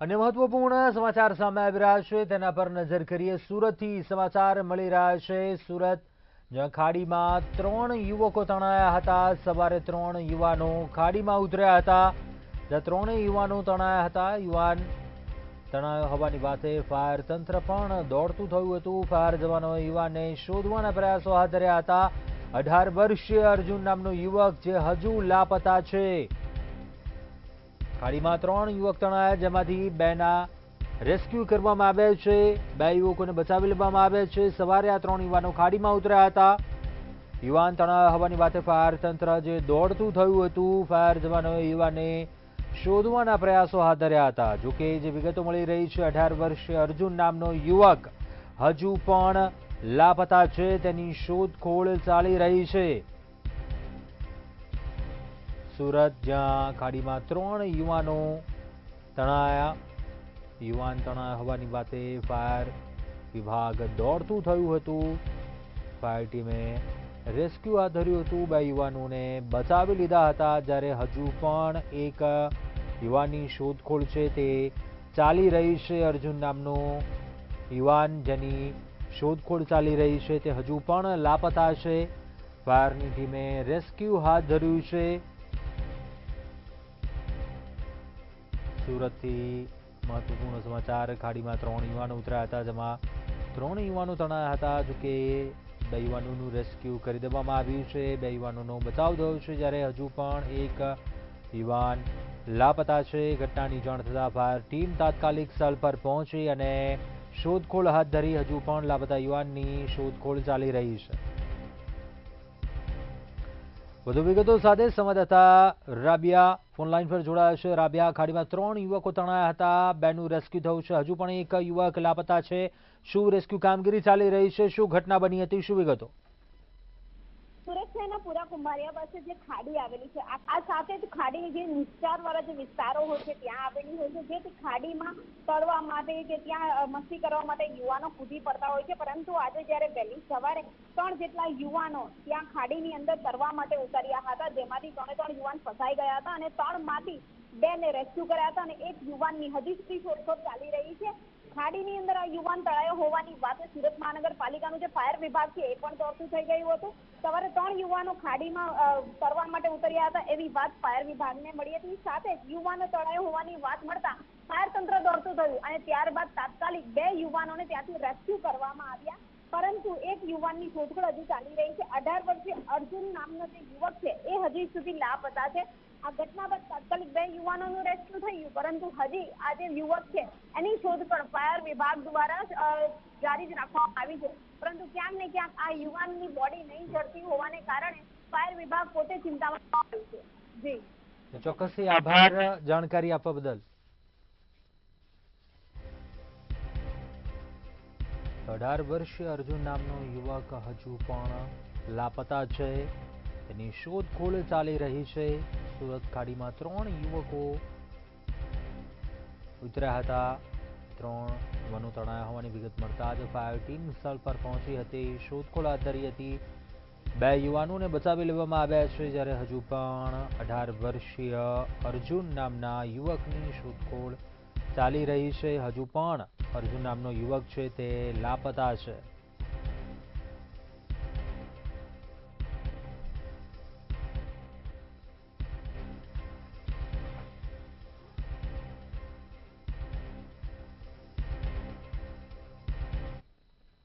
અને મહત્વપૂર્ણ સમાચાર સામે આવી રહ્યા છે તેના પર નજર કરીએ। સુરતથી સમાચાર મળી રહ્યા છે। સુરત જ્યાં ખાડીમાં 3 યુવકો તણાયા હતા। સવારે 3 યુવાનો ખાડીમાં ઉતર્યા હતા, જ્યાં 3 યુવાનો તણાયા હતા। યુવાન તણાયો હોવાની વાતે ફાયર તંત્ર પણ દોડતું થયું હતું। ફાયર જવાનોએ યુવાનને શોધવાના પ્રયાસો હાથ ધર્યા હતા। 18 વર્ષીય અર્જુન નામનો યુવક જે હજુ લાપતા છે। ખાડીમાં 3 યુવક તણાયા, જેમાંથી 2ના રેસ્ક્યુ કરવામાં આવ્યા છે। 2 યુવકોને બચાવી લેવામાં આવ્યા છે। સવારે આ 3 યુવાનો ખાડીમાં ઉતર્યા હતા। યુવાન તણાયા હોવાની વાતે ફાયર તંત્ર જે દોડતું થયું હતું। ફાયર જવાનોએ યુવાનને શોધવાના પ્રયાસો હાથ ધર્યા હતા। જોકે જે વિગતો મળી રહી છે, 18 વર્ષીય અર્જુન નામનો યુવક હજુ પણ લાપતા છે, તેની શોધખોળ ચાલી રહી છે। સુરત જ્યાં ખાડીમાં 3 યુવાનો તણાયા, યુવાન તણાયા હોવાની વાતે ફાયર વિભાગ દોડતું થયું હતું। ફાયર ટીમે રેસ્ક્યુ હાથ ધર્યું હતું। 2 યુવાનોને બચાવી લીધા હતા, જ્યારે હજુ પણ એક યુવાનની શોધખોળ છે તે ચાલી રહી છે। અર્જુન નામનો યુવાન જેની શોધખોળ ચાલી રહી છે તે હજુ પણ લાપતા છે। ફાયરની ટીમે રેસ્ક્યુ હાથ ધર્યું છે। સુરતથી મહત્વપૂર્ણ સમાચાર। ખાડીમાં 3 યુવાનો ઉતર્યા હતા, જેમાં 3 યુવાનો તણાયા હતા। જોકે 2 યુવાનોનું રેસ્ક્યુ કરી દેવામાં આવ્યું છે। 2 યુવાનોનો બચાવ થયો છે, જ્યારે હજુ પણ એક યુવાન લાપતા છે। ઘટનાની જાણ થતાં ફાયર ટીમ તાત્કાલિક સ્થળ પર પહોંચી અને શોધખોળ હાથ ધરી। હજુ પણ લાપતા યુવાનની શોધખોળ ચાલી રહી છે। વધુ વિગતો સાથે સંવાદદાતા રાબિયા ફોનલાઈન પર જોડાયા છે। રાબિયા, ખાડીમાં 3 યુવકો તણાયા હતા, 2નું રેસ્ક્યુ થયું છે, હજુ પણ એક યુવક લાપતા છે। શું રેસ્ક્યુ કામગીરી ચાલી રહી છે? શું ઘટના બની હતી? શું વિગતો? સુરત શહેરના પુરા કુંભારિયા પાસે જે ખાડી આવેલી છે, આ સાથે જ ખાડીની જે નિસ્તારવાળા જે વિસ્તારો હોય છે ત્યાં આવેલી હોય છે, જે ખાડીમાં તળવા માટે કે ત્યાં મસ્તી કરવા માટે યુવાનો કૂદી પડતા હોય છે। પરંતુ આજે જ્યારે વહેલી સવારે 3 જેટલા યુવાનો ત્યાં ખાડીની અંદર તરવા માટે ઉતર્યા હતા, જેમાંથી 3 યુવાન ફસાઈ ગયા હતા અને 3માંથી 2ને રેસ્ક્યુ કર્યા હતા અને 1 યુવાનની હજી સુધી શોધખોળ ચાલી રહી છે। ખાડીની અંદર આ યુવાન તળાયો હોવાની વાતે સુરત મહાનગરપાલિકાનું જે ફાયર વિભાગ છે એ પણ દોડતું થઈ ગયું હતું। સવારે 3 યુવાનો ખાડીમાં તરવા માટે ઉતર્યા હતા એવી વાત ફાયર વિભાગને મળી હતી। સાથે જ યુવાનો તળાયો હોવાની વાત મળતા ફાયર તંત્ર દોડતું થયું અને ત્યારબાદ તાત્કાલિક 2 યુવાનોને ત્યાંથી રેસ્ક્યુ કરવામાં આવ્યા, પરંતુ 1 યુવાનની શોધખોળ હજુ ચાલી રહી છે। 18 વર્ષીય અર્જુન નામનો જે યુવક છે એ હજી સુધી લાપતા છે। આ ઘટના બાદ તાત્કાલિક 2 યુવાનોનું રેસ્ક્યુ થયું, પરંતુ હજી આ જે યુવક છે એની શોધખોળ ફાયર વિભાગ દ્વારા જારી જ રાખવામાં આવી છે। પરંતુ ક્યાંક ને ક્યાંક આ યુવાનની બોડી નહીં જડતી હોવાને કારણે ફાયર વિભાગ પોતે ચિંતામાં આવ્યું છે। જી ચોક્કસથી આભાર જાણકારી આપવા બદલ। 18 વર્ષીય અર્જુન નામનો યુવક હજુ પણ લાપતા છે, તેની શોધખોળ ચાલી રહી છે। સુરત ખાડીમાં 3 યુવકો ઉતર્યા હતા, 3 યુવાનો તણાયા હોવાની વિગત મળતા જ ફાયર ટીમ સ્થળ પર પહોંચી હતી, શોધખોળ હાથ ધરી હતી। 2 યુવાનોને બચાવી લેવામાં આવ્યા છે, જ્યારે હજુ પણ 18 વર્ષીય અર્જુન નામના યુવકની શોધખોળ ચાલી રહી છે। હજુ પણ અર્જુન નામનો યુવક છે તે લાપતા છે।